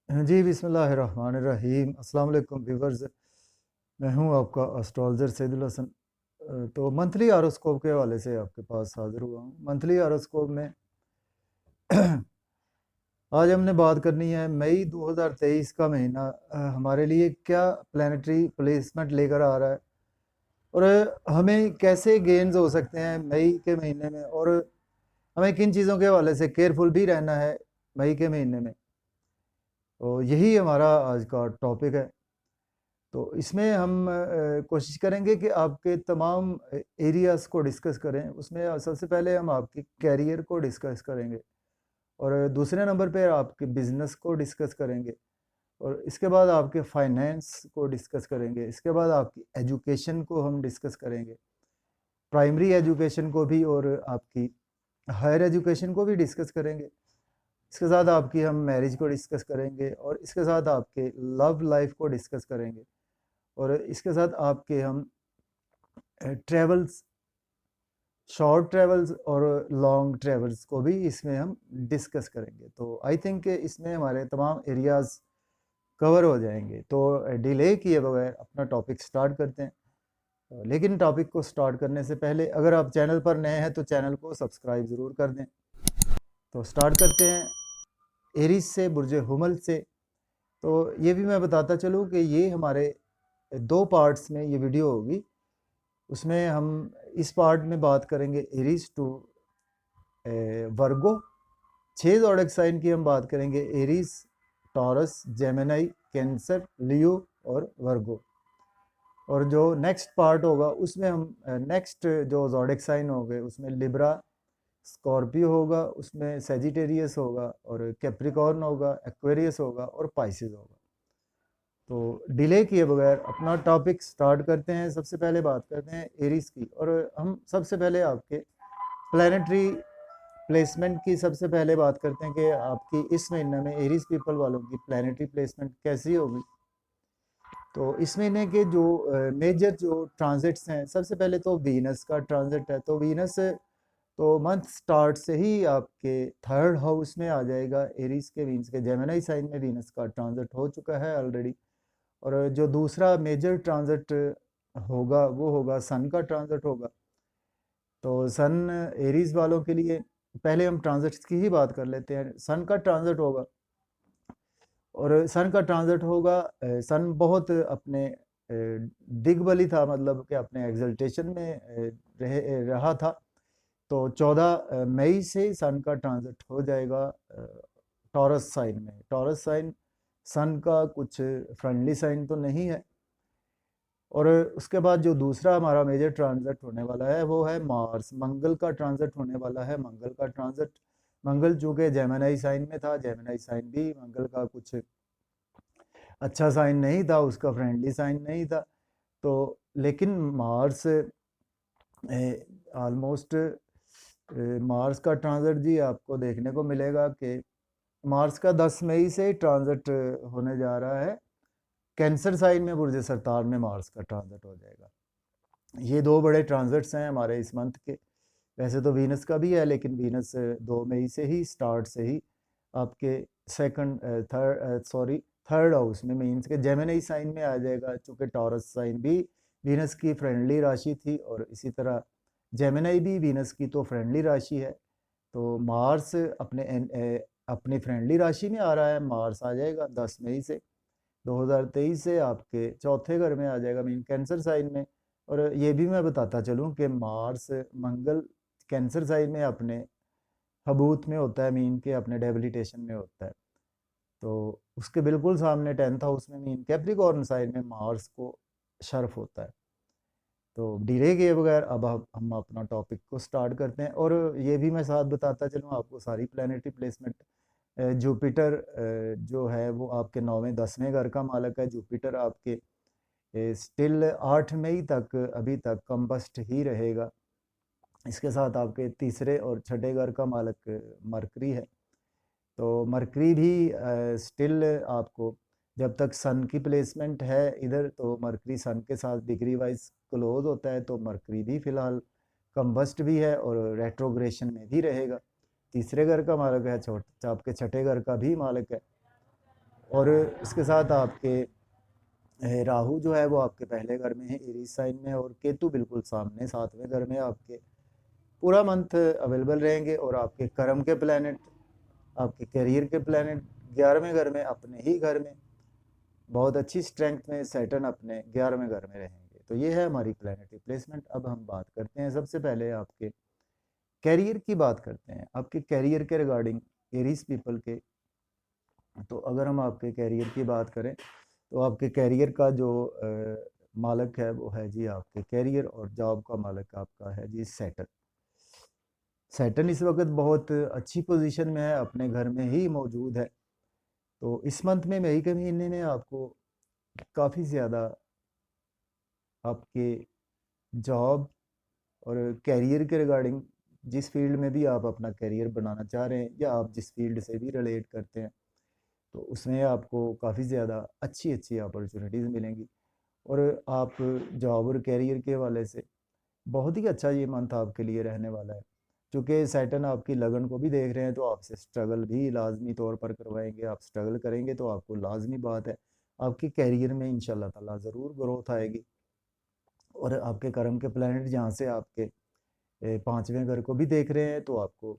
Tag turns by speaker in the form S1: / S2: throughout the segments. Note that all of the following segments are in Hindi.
S1: जी, बिस्मिल्लाहिर्रहमानिर्रहीम। अस्सलाम वालेकुम व्यूअर्स। मैं हूं आपका एस्ट्रोलॉजर सैदुल हसन। तो मंथली हॉरोस्कोप के हवाले से आपके पास हाज़िर हुआ हूं। मंथली हॉरोस्कोप में आज हमने बात करनी है मई 2023 का महीना हमारे लिए क्या प्लानिटरी प्लेसमेंट लेकर आ रहा है, और हमें कैसे गेन्स हो सकते हैं मई के महीने में, और हमें किन चीज़ों के हवाले से केयरफुल भी रहना है मई के महीने में। तो यही हमारा आज का टॉपिक है। तो इसमें हम कोशिश करेंगे कि आपके तमाम एरियाज़ को डिस्कस करें। उसमें सबसे पहले हम आपके कैरियर को डिस्कस करेंगे, और दूसरे नंबर पे आपके बिजनेस को डिस्कस करेंगे, और इसके बाद आपके फाइनेंस को डिस्कस करेंगे। इसके बाद आपकी एजुकेशन को हम डिस्कस करेंगे, प्राइमरी एजुकेशन को भी और आपकी हायर एजुकेशन को भी डिस्कस करेंगे। इसके साथ आपकी हम मैरिज को डिस्कस करेंगे, और इसके साथ आपके लव लाइफ को डिस्कस करेंगे, और इसके साथ आपके हम ट्रेवल्स, शॉर्ट ट्रेवल्स और लॉन्ग ट्रेवल्स को भी इसमें हम डिस्कस करेंगे। तो आई थिंक इसमें हमारे तमाम एरियाज़ कवर हो जाएंगे। तो डिले किए बगैर अपना टॉपिक स्टार्ट करते हैं। लेकिन टॉपिक को स्टार्ट करने से पहले अगर आप चैनल पर नए हैं तो चैनल को सब्सक्राइब ज़रूर कर दें। तो स्टार्ट करते हैं एरीज से, बुर्ज हुमल से। तो ये भी मैं बताता चलूँ कि ये हमारे दो पार्ट्स में ये वीडियो होगी। उसमें हम इस पार्ट में बात करेंगे Aries to Virgo. 6 zodiac sign की हम बात करेंगे, Aries, Taurus, Gemini, Cancer, Leo और वर्गो। और जो नेक्स्ट पार्ट होगा उसमें हम नेक्स्ट जो ज़ोडिएक साइन हो गए उसमें लिब्रा, स्कॉर्पियो होगा, उसमें सेजिटेरियस होगा, और कैप्रिकॉर्न होगा, एक्वेरियस होगा, और पाइसिस होगा। तो डिले किए बगैर अपना टॉपिक स्टार्ट करते हैं। सबसे पहले बात करते हैं एरीज की, और हम सबसे पहले आपके प्लानिटरी प्लेसमेंट की सबसे पहले बात करते हैं कि आपकी इस महीने में एरीज पीपल वालों की प्लानिटरी प्लेसमेंट कैसी होगी। तो इस महीने के जो मेजर जो ट्रांजिट्स हैं, सबसे पहले तो वीनस का ट्रांजिट है। तो वीनस तो मंथ स्टार्ट से ही आपके थर्ड हाउस में आ जाएगा, एरीज के, वीनस के जेमिनी साइन में वीनस का ट्रांजिट हो चुका है ऑलरेडी। और जो दूसरा मेजर ट्रांजिट होगा वो होगा सन का ट्रांजिट होगा। तो सन एरीज वालों के लिए पहले हम ट्रांजिट्स की ही बात कर लेते हैं। सन का ट्रांजिट होगा, और सन का ट्रांजिट होगा, सन बहुत अपने दिग्बली था, मतलब कि अपने एग्जल्टेशन में रहा था। तो 14 मई से सन का ट्रांजिट हो जाएगा टॉरस साइन में। टॉरस साइन सन का कुछ फ्रेंडली साइन तो नहीं है। और उसके बाद जो दूसरा हमारा मेजर ट्रांजिट होने वाला है वो है मार्स, मंगल का ट्रांजिट होने वाला है। मंगल का ट्रांजिट, मंगल चूंकि जेमिनी साइन में था, जेमिनी साइन भी मंगल का कुछ अच्छा साइन नहीं था, उसका फ्रेंडली साइन नहीं था। तो लेकिन मार्स ऑलमोस्ट, मार्स का ट्रांजिट जी आपको देखने को मिलेगा कि मार्स का 10 मई से ट्रांजिट होने जा रहा है। कैंसर साइन में बुर्ज सरतार में मार्स का ट्रांजिट हो जाएगा। ये दो बड़े ट्रांजिट्स हैं हमारे इस मंथ के। वैसे तो वीनस का भी है, लेकिन वीनस 2 मई से ही स्टार्ट से ही आपके सेकंड थर्ड हाउस में, मीन्स के जेमिनी साइन में आ जाएगा। चूँकि टॉरस साइन भी वीनस की फ्रेंडली राशि थी, और इसी तरह जेमिनी भी वीनस की तो फ्रेंडली राशि है। तो मार्स अपनी फ्रेंडली राशि में आ रहा है। मार्स आ जाएगा 10 मई से 2023 से आपके चौथे घर में आ जाएगा, मीन कैंसर साइन में। और ये भी मैं बताता चलूँ कि मार्स, मंगल कैंसर साइन में अपने हबूत में होता है, मीन के अपने डेबिलिटेशन में होता है। तो उसके बिल्कुल सामने 10th हाउस में, मीन कैप्रिकॉर्न साइन में मार्स को शर्फ होता है। तो डिले किए बगैर अब हम अपना टॉपिक को स्टार्ट करते हैं। और ये भी मैं साथ बताता चलूँ आपको सारी प्लानिटरी प्लेसमेंट। जुपिटर जो है वो आपके 9वें 10वें घर का मालक है। जुपिटर आपके स्टिल 8 मई तक अभी तक कंबस्ट ही रहेगा। इसके साथ आपके तीसरे और छठे घर का मालक मरकरी है। तो मरकरी भी स्टिल आपको, जब तक सन की प्लेसमेंट है इधर, तो मरकरी सन के साथ डिग्री वाइज क्लोज होता है। तो मरकरी भी फिलहाल कंबस्ट भी है और रेट्रोग्रेशन में भी रहेगा। तीसरे घर का मालक है, आपके छठे घर का भी मालिक है। और इसके साथ आपके राहु जो है वो आपके पहले घर में है, एरीज साइन में, और केतु बिल्कुल सामने 7वें घर में आपके पूरा मंथ अवेलेबल रहेंगे। और आपके कर्म के प्लैनेट, आपके करियर के प्लैनेट 11वें घर में, अपने ही घर में बहुत अच्छी स्ट्रेंथ में सैटर्न अपने 11वें घर में रहेंगे। तो ये है हमारी प्लैनेटरी प्लेसमेंट। अब हम बात करते हैं, सबसे पहले आपके कैरियर की बात करते हैं, आपके कैरियर के रिगार्डिंग एरीज पीपल के। तो अगर हम आपके कैरियर की बात करें तो आपके कैरियर का जो मालक है वो है जी आपके कैरियर, और जॉब का मालक आपका है जी सैटर्न। सैटर्न इस वक्त बहुत अच्छी पोजीशन में है, अपने घर में ही मौजूद है। तो इस मंथ में मई के महीने में आपको काफ़ी ज़्यादा आपके जॉब और कैरियर के रिगार्डिंग, जिस फील्ड में भी आप अपना कैरियर बनाना चाह रहे हैं या आप जिस फील्ड से भी रिलेट करते हैं, तो उसमें आपको काफ़ी ज़्यादा अच्छी अच्छी अपॉर्चुनिटीज़ मिलेंगी। और आप जॉब और कैरियर के हवाले से बहुत ही अच्छा ये मंथ आपके लिए रहने वाला है। चूँकि सैटर्न आपकी लगन को भी देख रहे हैं, तो आपसे स्ट्रगल भी लाजमी तौर पर करवाएंगे। आप स्ट्रगल करेंगे तो आपको लाजमी बात है आपके कैरियर में इंशाल्लाह ताला ज़रूर ग्रोथ आएगी। और आपके कर्म के प्लैनेट जहाँ से आपके 5वें घर को भी देख रहे हैं, तो आपको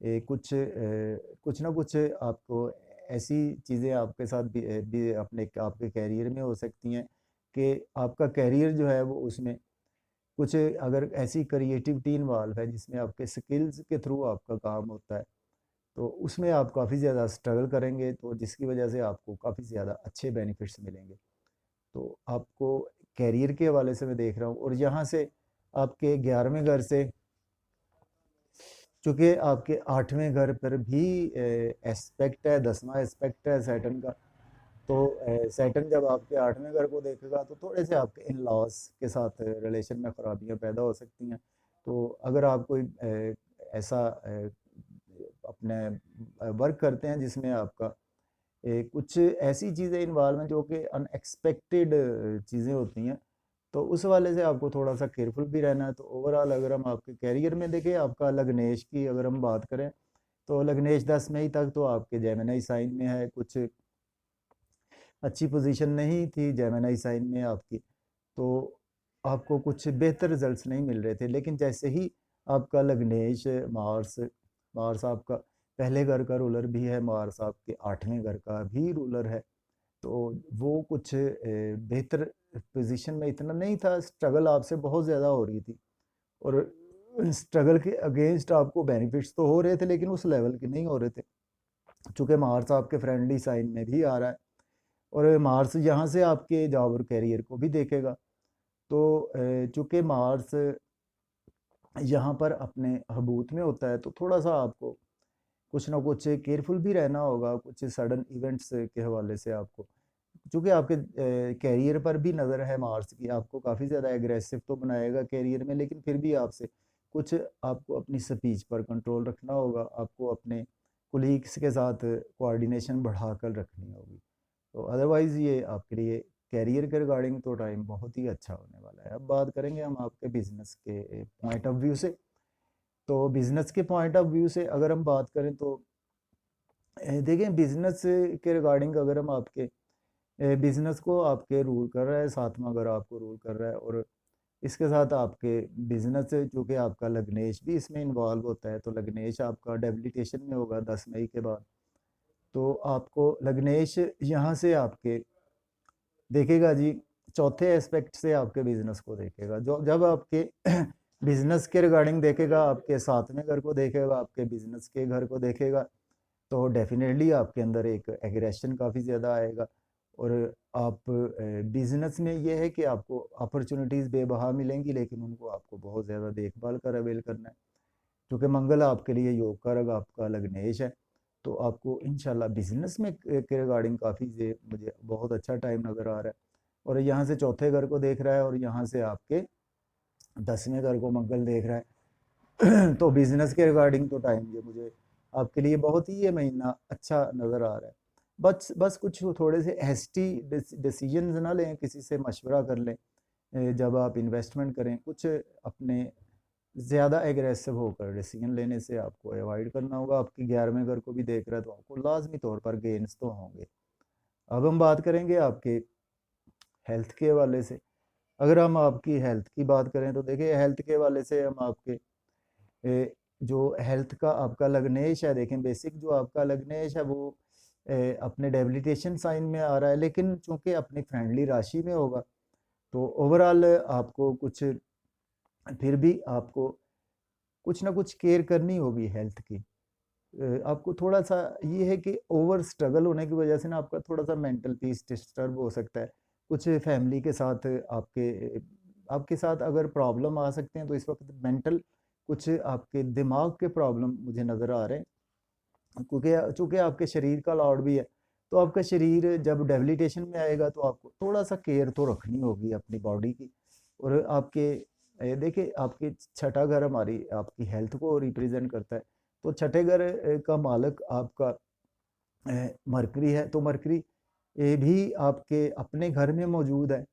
S1: कुछ ना कुछ आपको ऐसी चीज़ें आपके साथ भी अपने आपके कैरियर में हो सकती हैं कि आपका कैरियर जो है वो उसमें कुछ, अगर ऐसी क्रिएटिविटी इन्वॉल्व है जिसमें आपके स्किल्स के थ्रू आपका काम होता है, तो उसमें आप काफ़ी ज़्यादा स्ट्रगल करेंगे, तो जिसकी वजह से आपको काफ़ी ज़्यादा अच्छे बेनिफिट्स मिलेंगे। तो आपको कैरियर के हवाले से मैं देख रहा हूँ। और यहाँ से आपके 11वें घर से, चूँकि आपके 8वें घर पर भी एस्पेक्ट है, 10वां एस्पेक्ट है सैटर्न का। तो सैटर्न जब आपके 8वें घर को देखेगा तो थोड़े से आपके इन लॉस के साथ रिलेशन में ख़राबियाँ पैदा हो सकती हैं। तो अगर आप कोई ऐसा अपने वर्क करते हैं जिसमें आपका कुछ ऐसी चीज़ें इन्वॉल्व हैं जो कि अनएक्सपेक्टेड चीज़ें होती हैं, तो उस वाले से आपको थोड़ा सा केयरफुल भी रहना है। तो ओवरऑल अगर हम आपके कैरियर में देखें, आपका लग्नेश की अगर हम बात करें, तो लग्नेश 10 मई तक तो आपके जेमिनी साइन में है, कुछ अच्छी पोजीशन नहीं थी जेमिनी साइन में आपकी, तो आपको कुछ बेहतर रिजल्ट्स नहीं मिल रहे थे। लेकिन जैसे ही आपका लग्नेश मार्स, मार्स आपका पहले घर का रूलर भी है, मार्स आपके 8वें घर का भी रूलर है, तो वो कुछ बेहतर पोजीशन में इतना नहीं था, स्ट्रगल आपसे बहुत ज़्यादा हो रही थी। और स्ट्रगल के अगेंस्ट आपको बेनिफिट्स तो हो रहे थे, लेकिन उस लेवल के नहीं हो रहे थे। चूँकि मार्स आपके फ्रेंडली साइन में भी आ रहा है, और मार्स यहाँ से आपके जॉब और कैरियर को भी देखेगा। तो चूँकि मार्स यहाँ पर अपने हबूत में होता है, तो थोड़ा सा आपको कुछ ना कुछ केयरफुल भी रहना होगा कुछ सडन इवेंट्स के हवाले से आपको। चूँकि आपके कैरियर पर भी नज़र है मार्स की, आपको काफ़ी ज़्यादा एग्रेसिव तो बनाएगा कैरियर में, लेकिन फिर भी आपसे कुछ, आपको अपनी स्पीच पर कंट्रोल रखना होगा, आपको अपने कोलीग्स के साथ कोऑर्डिनेशन बढ़ाकर रखनी होगी। तो अदरवाइज़ ये आपके लिए कैरियर के रिगार्डिंग तो टाइम बहुत ही अच्छा होने वाला है। अब बात करेंगे हम आपके बिज़नेस के पॉइंट ऑफ व्यू से। तो बिज़नेस के पॉइंट ऑफ व्यू से अगर हम बात करें तो देखें, बिज़नेस के रिगार्डिंग अगर हम आपके बिज़नेस को आपके रूल कर रहा है, 7वां घर आपको रूल कर रहा है, और इसके साथ आपके बिज़नेस चूँकि आपका लग्नेश भी इसमें इन्वॉल्व होता है, तो लग्नेश आपका डेबिलिटेशन में होगा 10 मई के बाद। तो आपको लग्नेश यहाँ से आपके देखेगा जी, चौथे एस्पेक्ट से आपके बिजनेस को देखेगा। जो जब आपके बिजनेस के रिगार्डिंग देखेगा, आपके 7वें घर को देखेगा, आपके बिजनेस के घर को देखेगा, तो डेफिनेटली आपके अंदर एक एग्रेशन काफ़ी ज़्यादा आएगा। और आप बिजनेस में ये है कि आपको अपॉर्चुनिटीज़ बेबहा मिलेंगी, लेकिन उनको आपको बहुत ज़्यादा देखभाल कर अवेल करना है। क्योंकि मंगल आपके लिए योग कारक आपका लग्नेश है, तो आपको इंशाल्लाह बिजनेस में के रिगार्डिंग काफ़ी मुझे बहुत अच्छा टाइम नज़र आ रहा है। और यहाँ से चौथे घर को देख रहा है, और यहाँ से आपके 10वें घर को मंगल देख रहा है। तो बिजनेस के रिगार्डिंग तो टाइम ये मुझे आपके लिए बहुत ही ये महीना अच्छा नज़र आ रहा है। बस बस कुछ थोड़े से हैस्टी डिसीजंस ना लें, किसी से मशवरा कर लें जब आप इन्वेस्टमेंट करें। कुछ अपने ज़्यादा एग्रेसिव होकर डिसीजन लेने से आपको अवॉइड करना होगा। आपके 11वें घर को भी देख रहा है, तो आपको लाजमी तौर पर गेन्स तो होंगे। अब हम बात करेंगे आपके हेल्थ के हवाले से। अगर हम आपकी हेल्थ की बात करें तो देखिए हेल्थ के हवाले से हम आपके जो हेल्थ का आपका लग्नेश है, देखें बेसिक जो आपका लग्नेश है वो अपने डेबिलिटेशन साइन में आ रहा है, लेकिन चूंकि अपनी फ्रेंडली राशि में होगा तो ओवरऑल आपको कुछ, फिर भी आपको कुछ ना कुछ केयर करनी होगी हेल्थ की। आपको थोड़ा सा ये है कि ओवर स्ट्रगल होने की वजह से ना आपका थोड़ा सा मेंटल पीस डिस्टर्ब हो सकता है। कुछ फैमिली के साथ आपके आपके साथ अगर प्रॉब्लम आ सकते हैं तो इस वक्त मेंटल कुछ आपके दिमाग के प्रॉब्लम मुझे नज़र आ रहे हैं, क्योंकि चूंकि आपके शरीर का लॉर्ड भी है, तो आपका शरीर जब डेबिलिटेशन में आएगा तो आपको थोड़ा सा केयर तो रखनी होगी अपनी बॉडी की। और आपके देखिए आपके छठा घर हमारी आपकी हेल्थ को रिप्रेजेंट करता है। तो छठे घर का मालक आपका मरकरी है, तो मरकरी भी आपके अपने घर में मौजूद है,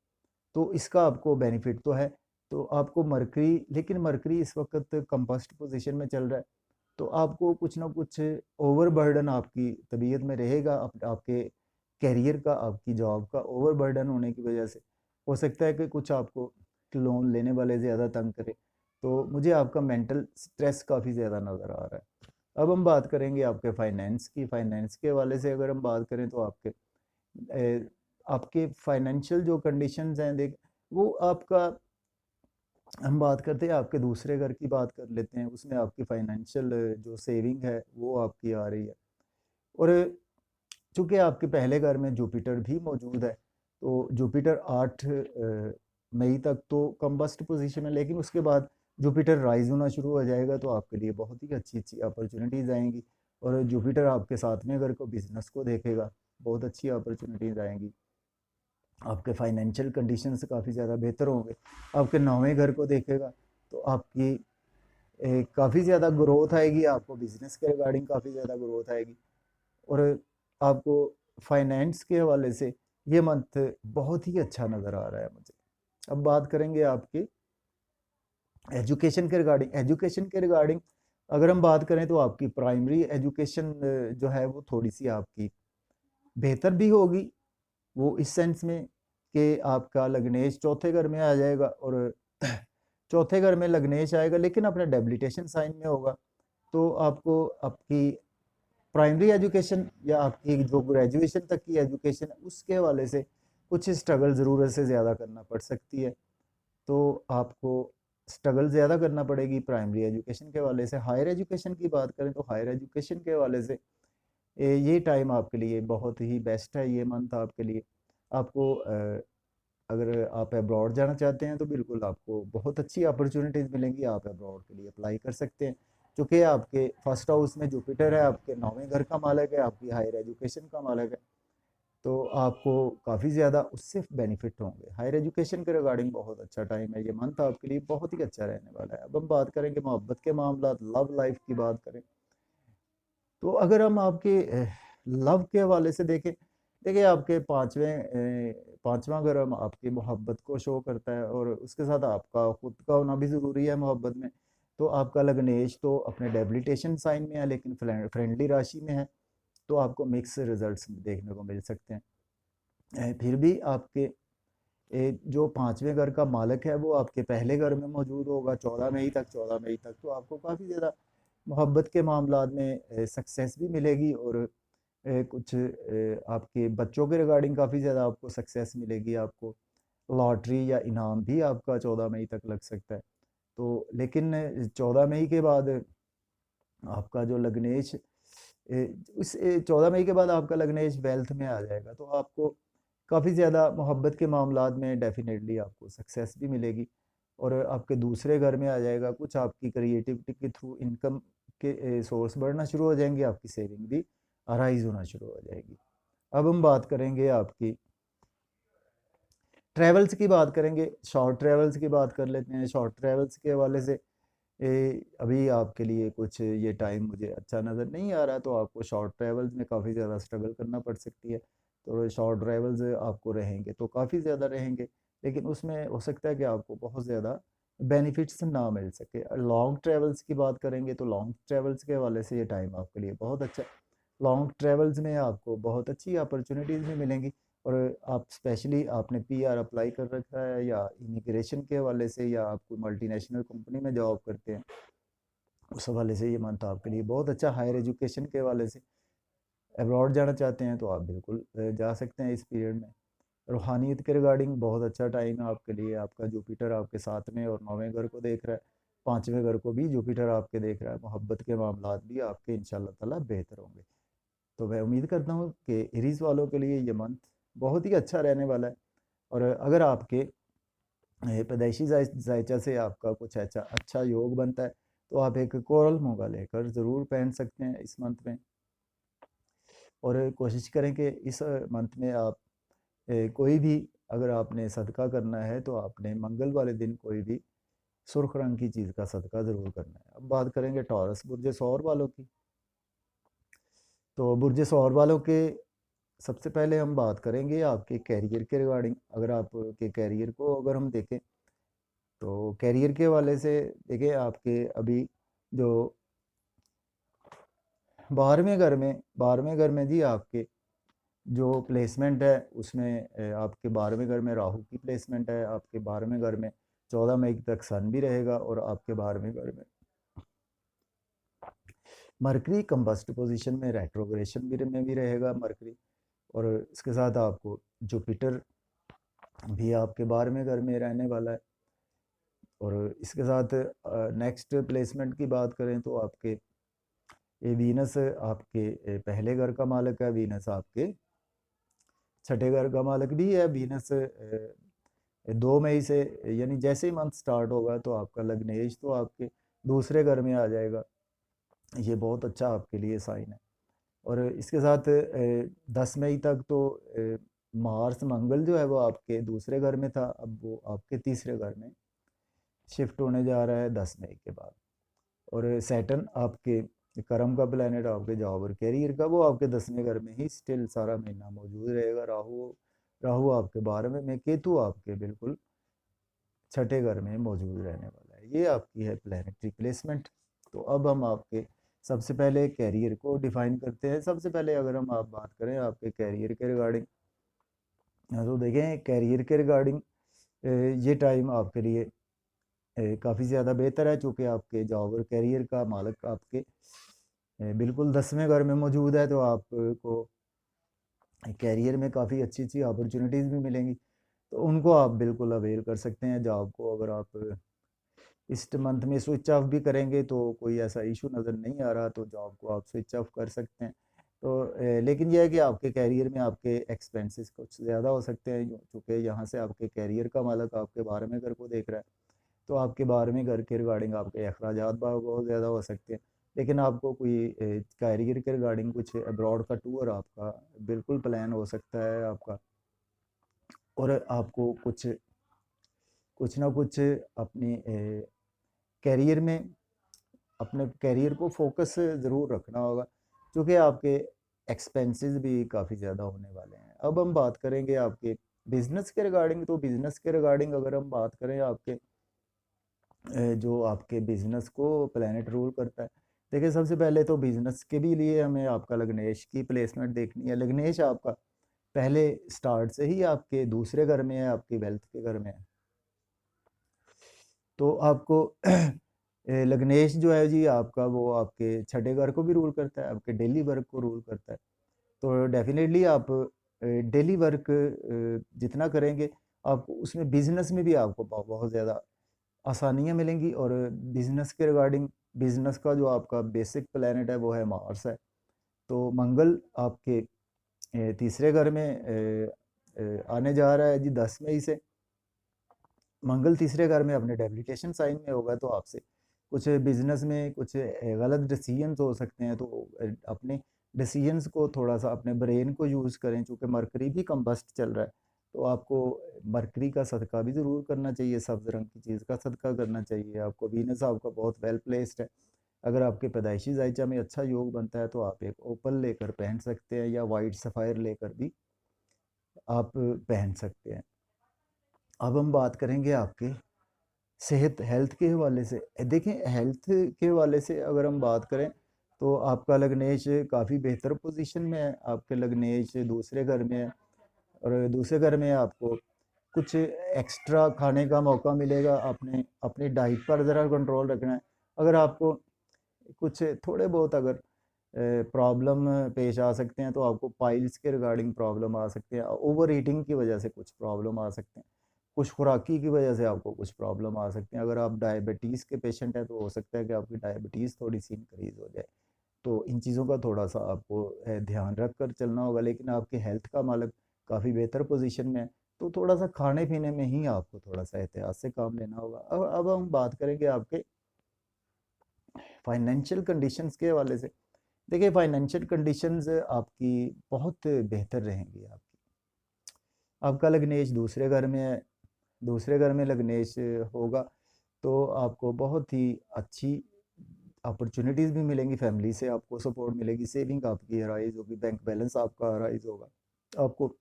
S1: तो इसका आपको बेनिफिट तो है। तो आपको मरकरी, लेकिन मरकरी इस वक्त कंपस्ट पोजीशन में चल रहा है, तो आपको कुछ ना कुछ ओवर बर्डन आपकी तबीयत में रहेगा, आपके करियर का, आपकी जॉब का ओवर बर्डन होने की वजह से हो सकता है कि कुछ आपको लोन लेने वाले ज़्यादा तंग करे। तो मुझे आपका मेंटल स्ट्रेस काफ़ी ज़्यादा नज़र आ रहा है। अब हम बात करेंगे आपके फाइनेंस की। फाइनेंस के हवाले से अगर हम बात करें तो आपके फाइनेंशियल जो कंडीशंस हैं, देख वो आपका, हम बात करते हैं आपके दूसरे घर की बात कर लेते हैं, उसमें आपकी फाइनेंशियल जो सेविंग है वो आपकी आ रही है। और चूंकि आपके पहले घर में जुपिटर भी मौजूद है, तो जुपिटर 8 मई तक तो कम्बस्ट पोजीशन है, लेकिन उसके बाद जुपिटर राइज होना शुरू हो जाएगा, तो आपके लिए बहुत ही अच्छी अच्छी अपॉर्चुनिटीज़ आएंगी। और जुपिटर आपके 7वें घर को, बिजनेस को देखेगा, बहुत अच्छी अपॉर्चुनिटीज़ आएंगी। आपके फाइनेंशियल कंडीशंस काफ़ी ज़्यादा बेहतर होंगे। आपके 9वें घर को देखेगा, तो आपकी काफ़ी ज़्यादा ग्रोथ आएगी, आपको बिजनेस के रिगार्डिंग काफ़ी ज़्यादा ग्रोथ आएगी। और आपको फाइनेंस के हवाले से ये मंथ बहुत ही अच्छा नज़र आ रहा है मुझे। अब बात करेंगे आपकी एजुकेशन के रिगार्डिंग अगर हम बात करें तो आपकी प्राइमरी एजुकेशन जो है वो थोड़ी सी आपकी बेहतर भी होगी, वो इस सेंस में कि आपका लग्नेश चौथे घर में आ जाएगा, और चौथे घर में लग्नेश आएगा लेकिन अपने डेबिलिटेशन साइन में होगा, तो आपको आपकी प्राइमरी एजुकेशन या आपकी जो ग्रेजुएशन तक की एजुकेशन है उसके हवाले से कुछ स्ट्रगल ज़रूरत से ज़्यादा करना पड़ सकती है। तो आपको स्ट्रगल ज़्यादा करना पड़ेगी प्राइमरी एजुकेशन के हवाले से। हायर एजुकेशन की बात करें तो हायर एजुकेशन के हवाले से ये टाइम आपके लिए बहुत ही बेस्ट है, ये मंथ आपके लिए। आपको अगर आप अब्रॉड जाना चाहते हैं तो बिल्कुल आपको बहुत अच्छी अपॉर्चुनिटीज़ मिलेंगी, आप अब्रॉड के लिए अप्लाई कर सकते हैं। चूँकि आपके फर्स्ट हाउस में जुपिटर है, आपके 9वें घर का मालिक है, आपकी हायर एजुकेशन का मालिक है, तो आपको काफ़ी ज़्यादा उससे बेनिफिट होंगे। हायर एजुकेशन के रिगार्डिंग बहुत अच्छा टाइम है, ये मंथ आपके लिए बहुत ही अच्छा रहने वाला है। अब हम बात करेंगे मोहब्बत के मामला, लव लाइफ की बात करें, तो अगर हम आपके लव के हवाले से देखें, देखिए आपके पाँचवा घर हम आपकी मोहब्बत को शो करता है, और उसके साथ आपका खुद का होना भी ज़रूरी है मोहब्बत में। तो आपका लग्नेश तो अपने डेबिलिटेशन साइन में है, लेकिन फ्रेंडली राशि में है, तो आपको मिक्स रिजल्ट्स देखने को मिल सकते हैं। फिर भी आपके जो 5वें घर का मालिक है वो आपके पहले घर में मौजूद होगा 14 मई तक, तो आपको काफ़ी ज़्यादा मोहब्बत के मामलात में सक्सेस भी मिलेगी, और कुछ आपके बच्चों के रिगार्डिंग काफ़ी ज़्यादा आपको सक्सेस मिलेगी। आपको लॉटरी या इनाम भी आपका 14 मई तक लग सकता है। तो लेकिन 14 मई के बाद आपका जो लग्नेश उस 14 मई के बाद आपका लग्नेश वेल्थ में आ जाएगा, तो आपको काफ़ी ज़्यादा मोहब्बत के मामलात में डेफिनेटली आपको सक्सेस भी मिलेगी। और आपके दूसरे घर में आ जाएगा, कुछ आपकी क्रिएटिविटी के थ्रू इनकम के सोर्स बढ़ना शुरू हो जाएंगे, आपकी सेविंग भी अराइज होना शुरू हो जाएगी। अब हम बात करेंगे आपकी ट्रैवल्स की बात करेंगे, शॉर्ट ट्रैवल्स की बात कर लेते हैं। शॉर्ट ट्रैवल्स के हवाले से अभी आपके लिए कुछ ये टाइम मुझे अच्छा नज़र नहीं आ रहा, तो आपको शॉर्ट ट्रैवल्स में काफ़ी ज़्यादा स्ट्रगल करना पड़ सकती है। तो शॉर्ट ट्रैवल्स आपको रहेंगे तो काफ़ी ज़्यादा रहेंगे, लेकिन उसमें हो सकता है कि आपको बहुत ज़्यादा बेनिफिट्स ना मिल सके। लॉन्ग ट्रैवल्स की बात करेंगे तो लॉन्ग ट्रैवल्स के हवाले से ये टाइम आपके लिए बहुत अच्छा है। लॉन्ग ट्रेवल्स में आपको बहुत अच्छी अपॉर्चुनिटीज़ भी मिलेंगी। और आप स्पेशली आपने पीआर अप्लाई कर रखा है या इमिग्रेशन के हवाले से, या आप कोई मल्टीनेशनल कंपनी में जॉब करते हैं, उस हवाले से ये मंथ आपके लिए बहुत अच्छा। हायर एजुकेशन के हवाले से अब्रॉड जाना चाहते हैं तो आप बिल्कुल जा सकते हैं इस पीरियड में। रूहानियत के रिगार्डिंग बहुत अच्छा टाइम है आपके लिए। आपका जुपिटर आपके 7वें और 9वें घर को देख रहा है, 5वें घर को भी जुपिटर आपके देख रहा है। मोहब्बत के मामलात भी आपके इंशाल्लाह ताला बेहतर होंगे। तो मैं उम्मीद करता हूँ कि एरीज वालों के लिए ये मंथ बहुत ही अच्छा रहने वाला है। और अगर आपके पैदाइशी जायचा से आपका कुछ अच्छा अच्छा योग बनता है तो आप एक कोरल मोगा लेकर ज़रूर पहन सकते हैं इस मंथ में। और कोशिश करें कि इस मंथ में आप कोई भी, अगर आपने सदका करना है तो आपने मंगल वाले दिन कोई भी सुर्ख रंग की चीज़ का सदका ज़रूर करना है। अब बात करेंगे टॉरस बुर्ज सौर वालों की। तो बुर्ज सौर वालों के सबसे पहले हम बात करेंगे आपके कैरियर के रिगार्डिंग। अगर आपके कैरियर को अगर हम देखें तो कैरियर के हवाले से देखिए, आपके अभी जो 12वें घर में जी आपके जो प्लेसमेंट है उसमें आपके 12वें घर में राहु की प्लेसमेंट है। आपके 12वें घर में 14 मई तक सन भी रहेगा, और आपके 12वें घर में मरकरी कंबस्ट पोजीशन में रेट्रोग्रेशन में भी रहेगा मरकरी। और इसके साथ आपको जुपिटर भी आपके 12वें घर में रहने वाला है। और इसके साथ नेक्स्ट प्लेसमेंट की बात करें तो आपके ये वीनस आपके पहले घर का मालिक है। वीनस आपके छठे घर का मालिक भी है। वीनस 2 मई से, यानी जैसे ही मंथ स्टार्ट होगा तो आपका लग्नेश तो आपके दूसरे घर में आ जाएगा। ये बहुत अच्छा आपके लिए साइन है। और इसके साथ 10 मई तक तो मार्स मंगल जो है वो आपके दूसरे घर में था, अब वो आपके तीसरे घर में शिफ्ट होने जा रहा है 10 मई के बाद। और सैटर्न आपके कर्म का प्लैनेट आपके जॉब और कैरियर का, वो आपके 10वें घर में ही स्टिल सारा महीना मौजूद रहेगा। राहु राहु आपके 12वें में, केतु आपके बिल्कुल छठे घर में मौजूद रहने वाला है। ये आपकी है प्लैनेटरी प्लेसमेंट। तो अब हम आपके सबसे पहले कैरियर को डिफाइन करते हैं। सबसे पहले अगर हम आप बात करें आपके कैरियर के रिगार्डिंग, तो देखें कैरियर के रिगार्डिंग ये टाइम आपके लिए काफ़ी ज़्यादा बेहतर है, चूँकि आपके जॉब और कैरियर का मालिक आपके बिल्कुल 10वें घर में मौजूद है। तो आपको कैरियर में काफ़ी अच्छी अच्छी अपॉर्चुनिटीज़ भी मिलेंगी, तो उनको आप बिल्कुल अवेल कर सकते हैं। जॉब को अगर आप इस मंथ में स्विच ऑफ भी करेंगे तो कोई ऐसा इशू नज़र नहीं आ रहा, तो जॉब को आप स्विच ऑफ कर सकते हैं। तो लेकिन यह है कि आपके कैरियर में आपके एक्सपेंसेस कुछ ज़्यादा हो सकते हैं, चूँकि यहाँ से आपके कैरियर का मालिक आपके 12वें घर को देख रहा है। तो आपके 12वें घर के रिगार्डिंग आपके अखराजात बहुत ज़्यादा हो सकते हैं। लेकिन आपको कोई कैरियर के रिगार्डिंग कुछ अब्रॉड का टूर आपका बिल्कुल प्लान हो सकता है आपका। और आपको कुछ कुछ ना कुछ अपनी कैरियर में अपने कैरियर को फोकस ज़रूर रखना होगा, क्योंकि आपके एक्सपेंसेस भी काफ़ी ज़्यादा होने वाले हैं। अब हम बात करेंगे आपके बिज़नेस के रिगार्डिंग। तो बिज़नेस के रिगार्डिंग अगर हम बात करें आपके जो आपके बिज़नेस को प्लैनेट रूल करता है, देखिए सबसे पहले तो बिज़नेस के भी लिए हमें आपका लग्नेश की प्लेसमेंट देखनी है। लग्नेश आपका पहले स्टार्ट से ही आपके दूसरे घर में है, आपकी वेल्थ के घर में है। तो आपको लग्नेश जो है जी आपका, वो आपके छठे घर को भी रूल करता है, आपके डेली वर्क को रूल करता है। तो डेफिनेटली आप डेली वर्क जितना करेंगे, आप उसमें बिजनेस में भी आपको बहुत ज़्यादा आसानियाँ मिलेंगी। और बिजनेस के रिगार्डिंग, बिजनेस का जो आपका बेसिक प्लैनेट है वो है मार्स है। तो मंगल आपके तीसरे घर में आने जा रहा है जी 10 मई से। मंगल तीसरे घर में अपने डेबिलिटेशन साइन में होगा, तो आपसे कुछ बिजनेस में कुछ गलत डिसीजंस हो सकते हैं। तो अपने डिसीजंस को थोड़ा सा अपने ब्रेन को यूज़ करें, चूँकि मरकरी भी कंबस्ट चल रहा है। तो आपको मरकरी का सदका भी ज़रूर करना चाहिए, सब्ज़ रंग की चीज़ का सदका करना चाहिए आपको। वीनस आपका बहुत वेल प्लेस्ड है। अगर आपके पैदाइशी जायचा में अच्छा योग बनता है तो आप एक ओपल लेकर पहन सकते हैं, या वाइट सफ़ायर लेकर भी आप पहन सकते हैं। अब हम बात करेंगे आपके सेहत हेल्थ के हवाले से। देखें हेल्थ के हवाले से अगर हम बात करें तो आपका लग्नेश काफ़ी बेहतर पोजीशन में है, आपके लग्नेश दूसरे घर में है, और दूसरे घर में आपको कुछ एक्स्ट्रा खाने का मौका मिलेगा। आपने अपनी डाइट पर ज़रा कंट्रोल रखना है। अगर आपको कुछ थोड़े बहुत अगर प्रॉब्लम पेश आ सकते हैं, तो आपको पाइल्स के रिगार्डिंग प्रॉब्लम आ सकते हैं, ओवर ईटिंग की वजह से कुछ प्रॉब्लम आ सकते हैं, कुछ खुराकी की वजह से आपको कुछ प्रॉब्लम आ सकते हैं। अगर आप डायबिटीज़ के पेशेंट हैं, तो हो सकता है कि आपकी डायबिटीज़ थोड़ी सी इंक्रीज़ हो जाए। तो इन चीज़ों का थोड़ा सा आपको ध्यान रख कर चलना होगा। लेकिन आपकी हेल्थ का मालक काफ़ी बेहतर पोजीशन में है, तो थोड़ा सा खाने पीने में ही आपको थोड़ा सा एहतियात से काम लेना होगा। अब हम बात करेंगे आपके फाइनेंशियल कंडीशंस के हवाले से। देखिए, फाइनेंशियल कंडीशंस आपकी बहुत बेहतर रहेंगी। आपकी आपका लग्नेश दूसरे घर में है, दूसरे घर में लग्नेश होगा, तो आपको बहुत ही अच्छी अपॉर्चुनिटीज़ भी मिलेंगी, फैमिली से आपको सपोर्ट मिलेगी, सेविंग आपकी राइज होगी, बैंक बैलेंस आपका राइज होगा। आपको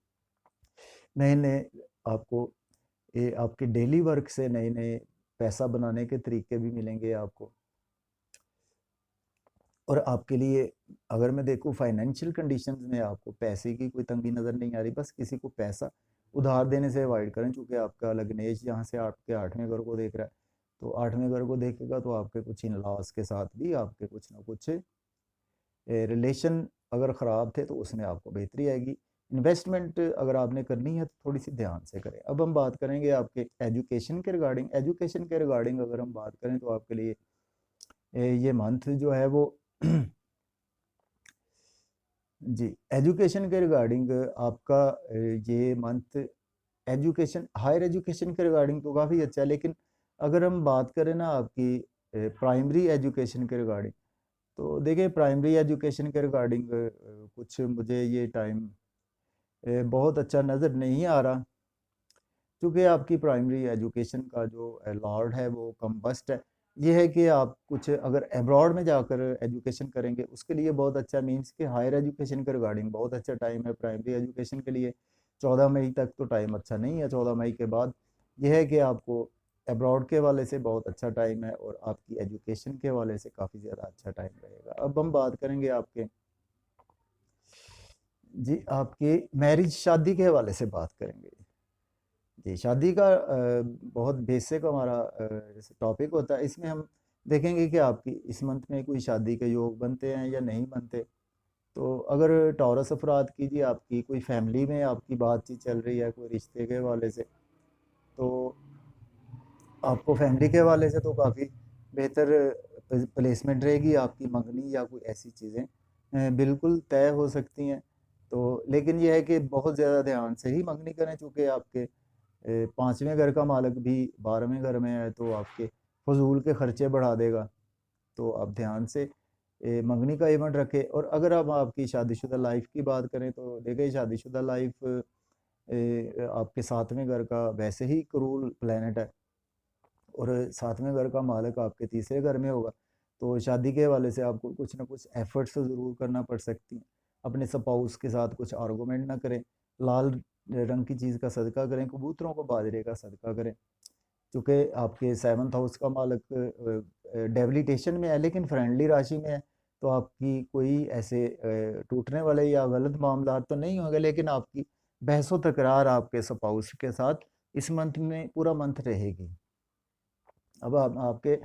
S1: नए नए आपको ये आपके डेली वर्क से नए नए पैसा बनाने के तरीके भी मिलेंगे आपको। और आपके लिए अगर मैं देखूँ फाइनेंशियल कंडीशंस में, आपको पैसे की कोई तंगी नज़र नहीं आ रही। बस किसी को पैसा उधार देने से अवॉइड करें, क्योंकि आपका लग्नेश यहाँ से आपके 8वें घर को देख रहा है। तो 8वें घर को देखेगा, तो आपके कुछ इन लॉज के साथ भी आपके कुछ ना कुछ रिलेशन अगर ख़राब थे, तो उसमें आपको बेहतरी आएगी। इन्वेस्टमेंट अगर आपने करनी है, तो थोड़ी सी ध्यान से करें। अब हम बात करेंगे आपके एजुकेशन के रिगार्डिंग। एजुकेशन के रिगार्डिंग अगर हम बात करें, तो आपके लिए ये मंथ जो है वो जी, एजुकेशन के रिगार्डिंग आपका ये मंथ एजुकेशन, हायर एजुकेशन के रिगार्डिंग तो काफ़ी अच्छा है। लेकिन अगर हम बात करें ना आपकी प्राइमरी एजुकेशन के रिगार्डिंग, तो देखिए प्राइमरी एजुकेशन के रिगार्डिंग कुछ मुझे ये टाइम बहुत अच्छा नज़र नहीं आ रहा, क्योंकि आपकी प्राइमरी एजुकेशन का जो लॉर्ड है वो कम बस्ट है। ये है कि आप कुछ अगर अब्रॉड में जाकर एजुकेशन करेंगे, उसके लिए बहुत अच्छा, मीन्स कि हायर एजुकेशन के रिगार्डिंग बहुत अच्छा टाइम है। प्राइमरी एजुकेशन के लिए 14 मई तक तो टाइम अच्छा नहीं है। 14 मई के बाद यह है कि आपको अब्रॉड के हवाले से बहुत अच्छा टाइम है, और आपकी एजुकेशन के हवाले से काफ़ी ज़्यादा अच्छा टाइम रहेगा। अब हम बात करेंगे आपके जी, आपके मैरिज, शादी के हवाले से बात करेंगे। जी, शादी का बहुत बेसिक हमारा जैसे टॉपिक होता है। इसमें हम देखेंगे कि आपकी इस मंथ में कोई शादी के योग बनते हैं या नहीं बनते। तो अगर टॉरस अफराद की जी आपकी कोई फैमिली में आपकी बातचीत चल रही है कोई रिश्ते के हवाले से, तो आपको फैमिली के हवाले से तो काफ़ी बेहतर प्लेसमेंट रहेगी। आपकी मंगनी या कोई ऐसी चीज़ें बिल्कुल तय हो सकती हैं। तो लेकिन यह है कि बहुत ज़्यादा ध्यान से ही मंगनी करें, चूँकि आपके 5वें घर का मालक भी 12वें घर में है, तो आपके फजूल के खर्चे बढ़ा देगा। तो आप ध्यान से मंगनी का इवेंट रखें। और अगर आप आपकी शादीशुदा लाइफ की बात करें, तो देखिए शादीशुदा लाइफ आपके 7वें घर का वैसे ही क्रूल प्लेनेट है, और 7वें घर का मालिक आपके तीसरे घर में होगा। तो शादी के हवाले से आपको कुछ ना कुछ एफर्ट्स तो ज़रूर करना पड़ सकती हैं। अपने स्पाउस के साथ कुछ आर्गूमेंट ना करें, लाल रंग की चीज़ का सदका करें, कबूतरों को बाजरे का सदका करें। चूँकि आपके 7th हाउस का मालिक डेबिलिटेशन में है, लेकिन फ्रेंडली राशि में है, तो आपकी कोई ऐसे टूटने वाले या गलत मामला तो नहीं होंगे, लेकिन आपकी बहसो तकरार आपके स्पाउस के साथ इस मंथ में पूरा मंथ रहेगी। अब आप आपके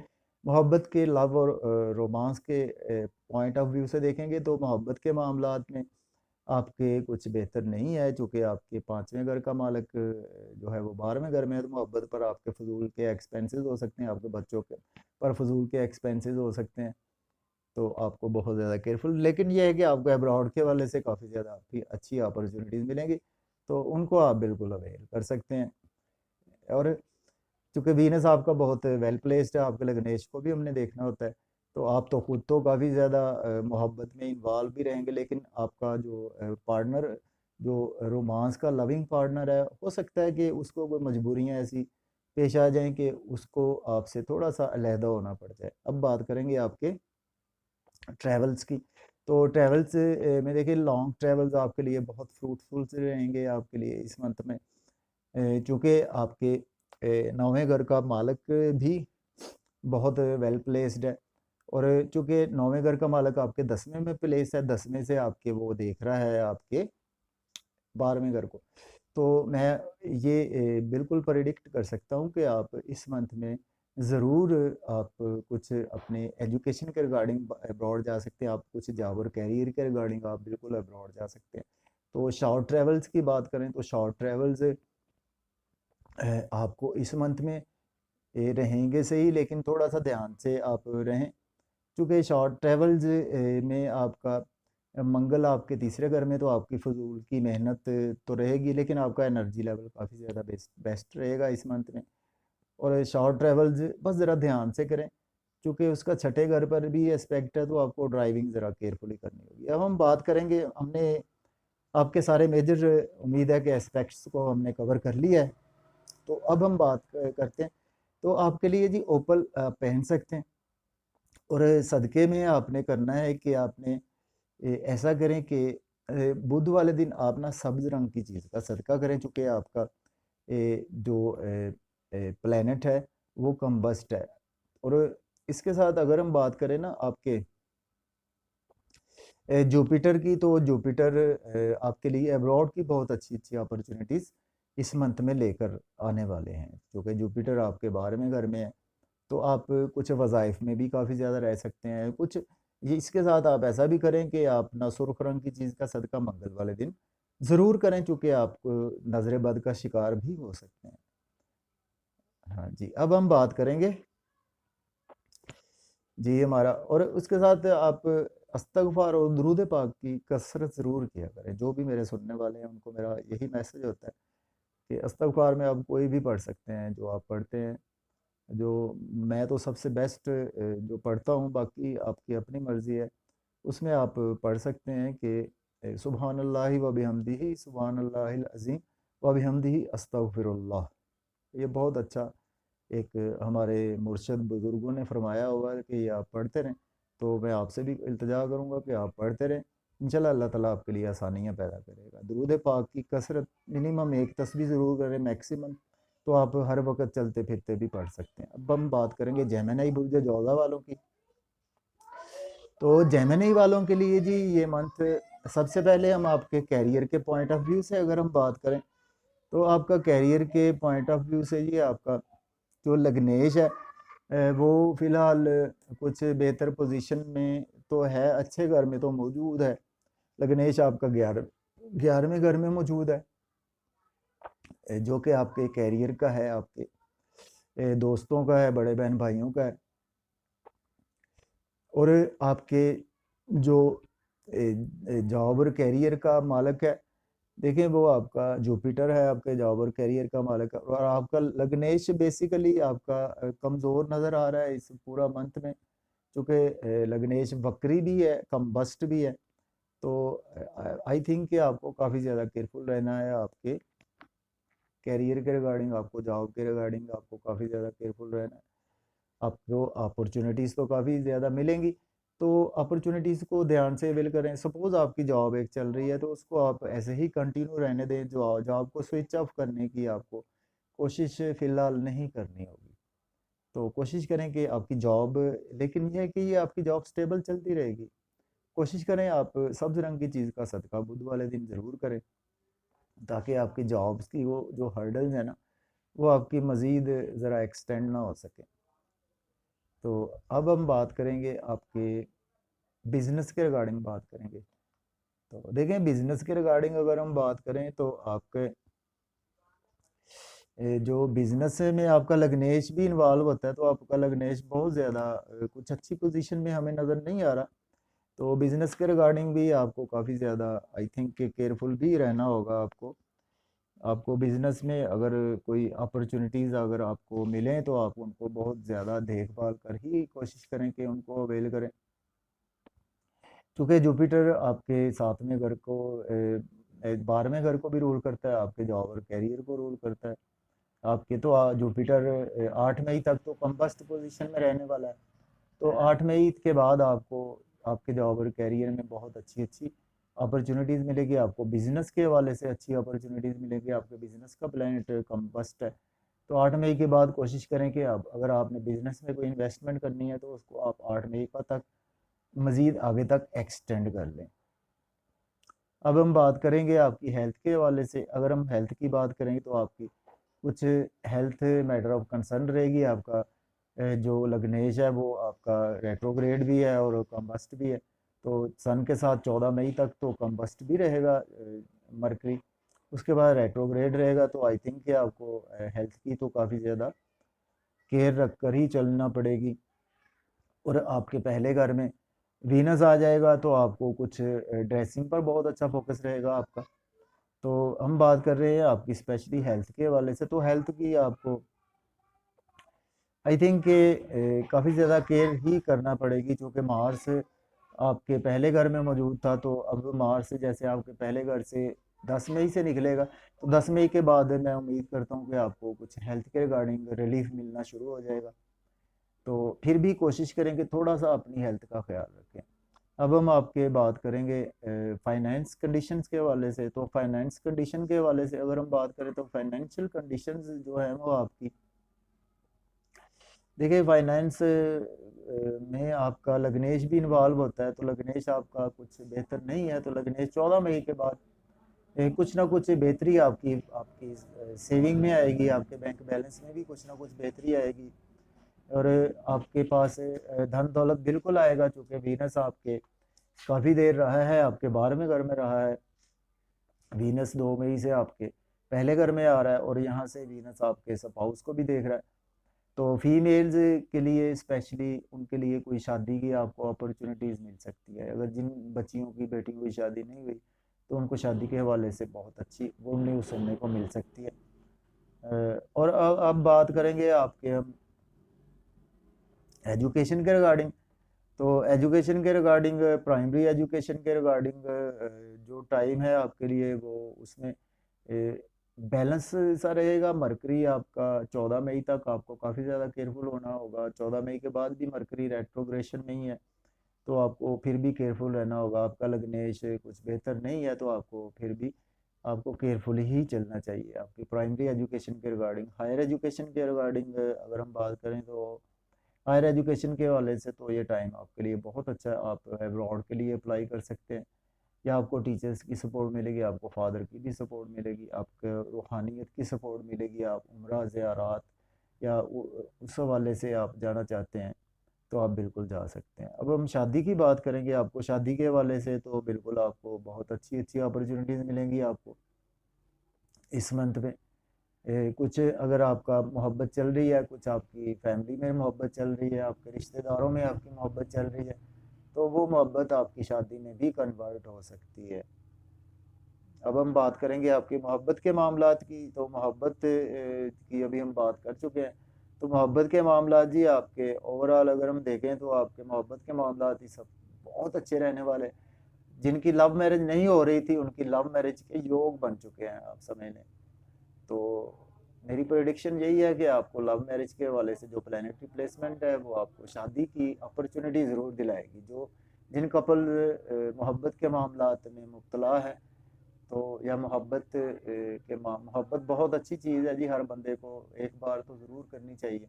S1: मोहब्बत के, लव और रोमांस के पॉइंट ऑफ व्यू से देखेंगे, तो मोहब्बत के मामलात में आपके कुछ बेहतर नहीं है, चूँकि आपके 5वें घर का मालिक जो है वो 12वें घर में है। तो मोहब्बत पर आपके फजूल के एक्सपेंसेस हो सकते हैं, आपके बच्चों के पर फजूल के एक्सपेंसेस हो सकते हैं। तो आपको बहुत ज़्यादा केयरफुल, लेकिन ये है कि आपको अब्रॉड के वाले से काफ़ी ज़्यादा आपकी अच्छी अपॉर्चुनिटीज़ मिलेंगी, तो उनको आप बिल्कुल अवेल कर सकते हैं। और चूँकि वीनस आपका बहुत वेल प्लेस्ड है, आपके लग्नेश को भी हमने देखना होता है। तो आप तो खुद तो काफ़ी ज़्यादा मोहब्बत में इन्वॉल्व भी रहेंगे, लेकिन आपका जो पार्टनर, जो रोमांस का लविंग पार्टनर है, हो सकता है कि उसको कोई मजबूरियाँ ऐसी पेश आ जाएं कि उसको आपसे थोड़ा सा अलहदा होना पड़ जाए। अब बात करेंगे आपके ट्रैवल्स की। तो ट्रैवल्स में देखिए लॉन्ग ट्रैवल्स आपके लिए बहुत फ्रूटफुल से रहेंगे आपके लिए इस मंथ में, चूँकि आपके 9वें घर का मालिक भी बहुत वेल प्लेस्ड है, और चूंकि 9वें घर का मालक आपके 10वें में प्लेस है, 10वें से आपके वो देख रहा है आपके 12वें घर को। तो मैं ये बिल्कुल प्रेडिक्ट कर सकता हूँ कि आप इस मंथ में ज़रूर आप कुछ अपने एजुकेशन के रिगार्डिंग अब्रॉड जा सकते हैं, आप कुछ जॉब और कैरियर के रिगार्डिंग आप बिल्कुल अब्रॉड जा सकते हैं। तो शॉर्ट ट्रेवल्स की बात करें तो शॉर्ट ट्रेवल्स आपको इस मंथ में रहेंगे सही, लेकिन थोड़ा सा ध्यान से आप रहें, क्योंकि शॉर्ट ट्रेवल्स में आपका मंगल आपके तीसरे घर में, तो आपकी फजूल की मेहनत तो रहेगी, लेकिन आपका एनर्जी लेवल काफ़ी ज़्यादा बेस्ट बेस्ट रहेगा इस मंथ में। और शॉर्ट ट्रेवल्स बस ज़रा ध्यान से करें, क्योंकि उसका छठे घर पर भी एस्पेक्ट है, तो आपको ड्राइविंग ज़रा केयरफुली करनी होगी। अब हम बात करेंगे, हमने आपके सारे मेजर उम्मीद है कि एस्पेक्ट्स को हमने कवर कर लिया है। तो अब हम बात करते हैं, तो आपके लिए जी ओपल पहन सकते हैं, और सदक़े में आपने करना है कि आपने ऐसा करें कि बुध वाले दिन आप ना सब्ज़ रंग की चीज़ का सदका करें, चूँकि आपका जो प्लैनेट है वो कम्बस्ट है। और इसके साथ अगर हम बात करें ना आपके जुपिटर की, तो जुपिटर आपके लिए अब्रॉड की बहुत अच्छी अपॉर्चुनिटीज़ इस मंथ में लेकर आने वाले हैं, क्योंकि जुपिटर आपके 12वें घर में है। तो आप कुछ वज़ाइफ में भी काफ़ी ज़्यादा रह सकते हैं, कुछ ये इसके साथ आप ऐसा भी करें कि आप ना सुर्ख रंग की चीज़ का सदका मंगल वाले दिन ज़रूर करें, चूँकि आप नज़र बद का शिकार भी हो सकते हैं। हाँ जी, अब हम बात करेंगे जी हमारा, और उसके साथ आप इस्तग़फ़ार और दुरूद पाक की कसरत ज़रूर किया करें। जो भी मेरे सुनने वाले हैं उनको मेरा यही मैसेज होता है कि इस्तग़फ़ार में आप कोई भी पढ़ सकते हैं, जो आप पढ़ते हैं, जो मैं तो सबसे बेस्ट जो पढ़ता हूँ, बाकी आपकी अपनी मर्ज़ी है। उसमें आप पढ़ सकते हैं कि सुबहानल्लाहि व बिहम्दिही सुबहानल्लाहिल अज़ीम व बिहम्दिही अस्तगफिरुल्लाह। ये बहुत अच्छा एक हमारे मुर्शद बुज़ुर्गों ने फरमाया हुआ है कि ये आप पढ़ते रहें। तो मैं आपसे भी इल्तिजा करूँगा कि आप पढ़ते रहें, इंशाल्लाह अल्लाह ताला आपके लिए आसानियाँ पैदा करेगा। दुरूद पाक की कसरत मिनिमम 1 तस्बीह ज़रूर करें मैक्सिमम, तो आप हर वक़्त चलते-फिरते भी पढ़ सकते हैं। अब हम बात करेंगे जेमिनी बुर्ज जौज़ा वालों की। तो जेमिनी वालों के लिए जी ये मंथ, सबसे पहले हम आपके कैरियर के पॉइंट ऑफ व्यू से अगर हम बात करें, तो आपका कैरियर के पॉइंट ऑफ व्यू से ये आपका जो लग्नेश है वो फ़िलहाल कुछ बेहतर पोजीशन में तो है, अच्छे घर में तो मौजूद है। लग्नेश आपका 11वें घर में मौजूद है, जो कि आपके कैरियर का है, आपके दोस्तों का है, बड़े बहन भाइयों का है। और आपके जो जॉब और कैरियर का मालक है, देखिए वो आपका जुपिटर है, आपके जॉब और कैरियर का मालक है, और आपका लग्नेश बेसिकली आपका कमज़ोर नज़र आ रहा है इस पूरा मंथ में, चूँकि लग्नेश वक्री भी है, कम्बस्ट भी है। तो आई थिंक कि आपको काफ़ी ज़्यादा केयरफुल रहना है, आपके कैरियर के रिगार्डिंग, आपको जॉब के रिगार्डिंग आपको काफ़ी ज़्यादा केयरफुल रहना है। आपको अपॉर्चुनिटीज़ तो काफ़ी ज़्यादा मिलेंगी, तो अपॉर्चुनिटीज़ को ध्यान से अवेल करें। सपोज़ आपकी जॉब एक चल रही है, तो उसको आप ऐसे ही कंटिन्यू रहने दें, जो जॉब को स्विच ऑफ करने की आपको कोशिश फ़िलहाल नहीं करनी होगी। तो कोशिश करें कि आपकी जॉब, लेकिन ये है कि ये आपकी जॉब स्टेबल चलती रहेगी। कोशिश करें आप सब्ज़ रंग की चीज़ का सदका बुध वाले दिन ज़रूर करें, ताकि आपकी जॉब्स की वो जो हर्डल्स हैं ना, वो आपकी मज़ीद ज़रा एक्सटेंड ना हो सके। तो अब हम बात करेंगे आपके बिजनेस के रिगार्डिंग बात करेंगे। तो देखें, बिजनेस के रिगार्डिंग अगर हम बात करें, तो आपके जो बिजनेस में आपका लग्नेश भी इन्वॉल्व होता है, तो आपका लग्नेश बहुत ज़्यादा कुछ अच्छी पोजीशन में हमें नज़र नहीं आ रहा। तो बिजनेस के रिगार्डिंग भी आपको काफ़ी ज़्यादा आई थिंक कि केयरफुल भी रहना होगा आपको। आपको बिजनेस में अगर कोई अपॉर्चुनिटीज़ अगर आपको मिलें, तो आप उनको बहुत ज़्यादा देखभाल कर ही कोशिश करें कि उनको अवेल करें, क्योंकि जुपिटर आपके 7वें घर को 12वें घर को भी रूल करता है, आपके जॉब और कैरियर को रूल करता है। आपके तो जुपिटर 8 मई तक तो कंबस्ट पोजीशन में रहने वाला है। तो 8 मई के बाद आपको आपके जॉब और कैरियर में बहुत अच्छी अपॉर्चुनिटीज़ मिलेगी, आपको बिजनेस के हवाले से अच्छी अपॉर्चुनिटीज़ मिलेगी। आपके बिजनेस का प्लैनेट कंबस्ट है, तो 8 मई के बाद कोशिश करें कि आप, अगर आपने बिजनेस में कोई इन्वेस्टमेंट करनी है तो उसको आप 8 मई का तक मज़ीद आगे तक एक्सटेंड कर लें। अब हम बात करेंगे आपकी हेल्थ के हवाले से। अगर हम हेल्थ की बात करेंगे तो आपकी कुछ हेल्थ मैटर ऑफ कंसर्न रहेगी। आपका जो लग्नेश है वो आपका रेट्रोग्रेड भी है और कम्बस्ट भी है। तो सन के साथ 14 मई तक तो कम्बस्ट भी रहेगा मरकरी, उसके बाद रेट्रोग्रेड रहेगा। तो आई थिंक कि आपको हेल्थ की तो काफ़ी ज़्यादा केयर रख कर ही चलना पड़ेगी। और आपके पहले घर में वीनस आ जाएगा तो आपको कुछ ड्रेसिंग पर बहुत अच्छा फोकस रहेगा आपका। तो हम बात कर रहे हैं आपकी स्पेशली हेल्थ के हवाले से। तो हेल्थ की आपको आई थिंक काफ़ी ज़्यादा केयर ही करना पड़ेगी, क्योंकि मार्स आपके पहले घर में मौजूद था। तो अब मार्स जैसे आपके पहले घर से 10 मई से निकलेगा, तो 10 मई के बाद मैं उम्मीद करता हूँ कि आपको कुछ हेल्थ के रिगार्डिंग रिलीफ मिलना शुरू हो जाएगा। तो फिर भी कोशिश करेंगे थोड़ा सा अपनी हेल्थ का ख्याल रखें। अब हम आपके बात करेंगे फाइनेंस कंडीशंस के हवाले से। तो फाइनेंस कंडीशन के हवाले से अगर हम बात करें तो फाइनेंशियल कंडीशंस जो है वो आपकी, देखिए फाइनेंस में आपका लग्नेश भी इन्वॉल्व होता है। तो लग्नेश आपका कुछ बेहतर नहीं है, तो लग्नेश 14 मई के बाद कुछ ना कुछ बेहतरी आपकी आपकी सेविंग में आएगी, आपके बैंक बैलेंस में भी कुछ ना कुछ बेहतरी आएगी। और आपके पास धन दौलत बिल्कुल आएगा, चूँकि वीनस आपके काफ़ी देर रहा है आपके 12वें घर में रहा है। वीनस 2 मई से आपके पहले घर में आ रहा है और यहाँ से वीनस आपके सब हाउस को भी देख रहा है। तो फीमेल्स के लिए स्पेशली उनके लिए कोई शादी की आपको अपॉर्चुनिटीज़ मिल सकती है। अगर जिन बच्चियों की बेटियों की शादी नहीं हुई तो उनको शादी के हवाले से बहुत अच्छी गुड न्यूज़ सुनने को मिल सकती है। और अब बात करेंगे आपके हम एजुकेशन के रिगार्डिंग। तो एजुकेशन के रिगार्डिंग, प्राइमरी एजुकेशन के रिगार्डिंग जो टाइम है आपके लिए वो उसमें बैलेंस सा रहेगा। मरकरी आपका 14 मई तक आपको काफ़ी ज़्यादा केयरफुल होना होगा। 14 मई के बाद भी मरकरी रेट्रोग्रेशन नहीं है, तो आपको फिर भी केयरफुल रहना होगा। आपका लग्नेश कुछ बेहतर नहीं है, तो आपको फिर भी आपको केयरफुल ही चलना चाहिए आपकी प्राइमरी एजुकेशन के रिगार्डिंग। हायर एजुकेशन के रिगार्डिंग अगर हम बात करें तो हायर एजुकेशन के हवाले से तो ये टाइम आपके लिए बहुत अच्छा है। आप अब्रॉड के लिए अप्लाई कर सकते हैं, या आपको टीचर्स की सपोर्ट मिलेगी, आपको फादर की भी सपोर्ट मिलेगी, आपको रूहानियत की सपोर्ट मिलेगी। आप उम्रा ज़ियारात या उस हवाले से आप जाना चाहते हैं तो आप बिल्कुल जा सकते हैं। अब हम शादी की बात करेंगे। आपको शादी के हवाले से तो बिल्कुल आपको बहुत अच्छी अच्छी अपॉर्चुनिटीज़ मिलेंगी आपको इस मंथ में। कुछ अगर आपका मोहब्बत चल रही है, कुछ आपकी फैमिली में मोहब्बत चल रही है, आपके रिश्तेदारों में आपकी मोहब्बत चल रही है, तो वो मोहब्बत आपकी शादी में भी कन्वर्ट हो सकती है। अब हम बात करेंगे आपकी मोहब्बत के मामलात की। तो मोहब्बत की अभी हम बात कर चुके हैं। तो मोहब्बत के मामलात जी आपके ओवरऑल अगर हम देखें तो आपके मोहब्बत के मामलात ही सब बहुत अच्छे रहने वाले हैं। जिनकी लव मैरिज नहीं हो रही थी उनकी लव मैरिज के योग बन चुके हैं, आप समझ लें। तो मेरी प्रेडिक्शन यही है कि आपको लव मैरिज के हवाले से जो प्लानिटरी प्लेसमेंट है वो आपको शादी की अपॉर्चुनिटी ज़रूर दिलाएगी। जो जिन कपल मोहब्बत के मामलात में मुब्तला है, तो या मोहब्बत बहुत अच्छी चीज़ है जी, हर बंदे को एक बार तो ज़रूर करनी चाहिए।